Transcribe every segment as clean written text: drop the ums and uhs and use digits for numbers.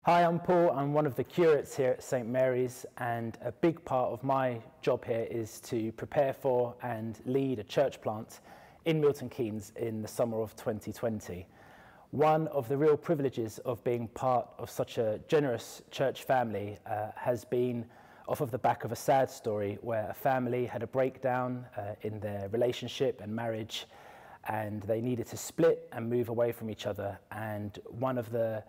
Hi, I'm Paul. I'm one of the curates here at St Mary's, and a big part of my job here is to prepare for and lead a church plant in Milton Keynes in the summer of 2020. One of the real privileges of being part of such a generous church family has been off of the back of a sad story where a family had a breakdown in their relationship and marriage, and they needed to split and move away from each other, and one of the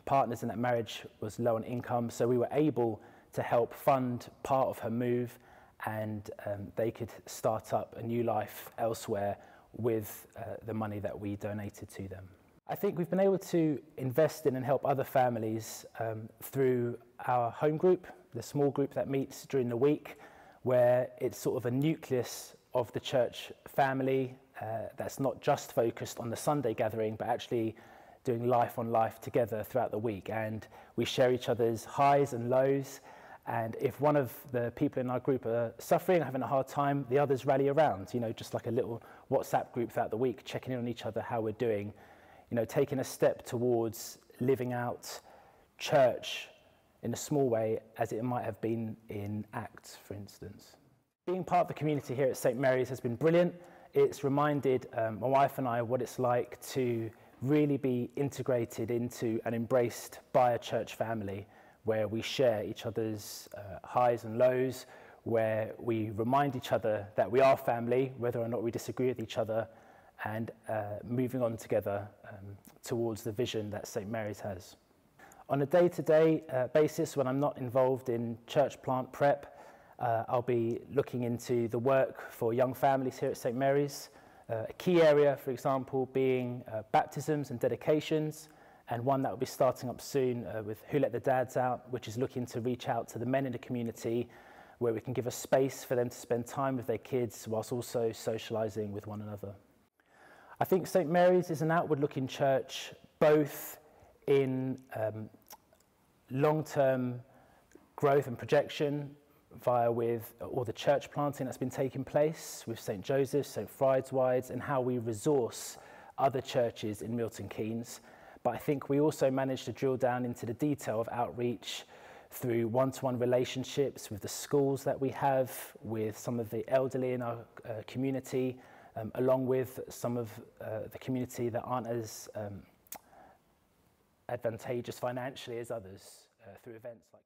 partners in that marriage was low on income, so we were able to help fund part of her move, and they could start up a new life elsewhere with the money that we donated to them. I think we've been able to invest in and help other families through our home group, the small group that meets during the week, where it's sort of a nucleus of the church family that's not just focused on the Sunday gathering, but actually doing life on life together throughout the week, and we share each other's highs and lows, and if one of the people in our group are suffering, having a hard time, the others rally around, just like a little WhatsApp group throughout the week, checking in on each other, how we're doing, taking a step towards living out church in a small way as it might have been in Acts, for instance. Being part of the community here at St Mary's has been brilliant. It's reminded my wife and I what it's like to really be integrated into and embraced by a church family where we share each other's highs and lows, where we remind each other that we are family, whether or not we disagree with each other, and moving on together towards the vision that St Mary's has. On a day-to-day basis, when I'm not involved in church plant prep, I'll be looking into the work for young families here at St Mary's. A key area, for example, being baptisms and dedications, and one that will be starting up soon with Who Let the Dads Out, which is looking to reach out to the men in the community where we can give a space for them to spend time with their kids whilst also socialising with one another. I think St Mary's is an outward-looking church, both in long-term growth and projection via with all the church planting that's been taking place with St Joseph's, St Fride's, and how we resource other churches in Milton Keynes. But I think we also managed to drill down into the detail of outreach through one-to-one relationships with the schools that we have, with some of the elderly in our community, along with some of the community that aren't as advantageous financially as others through events like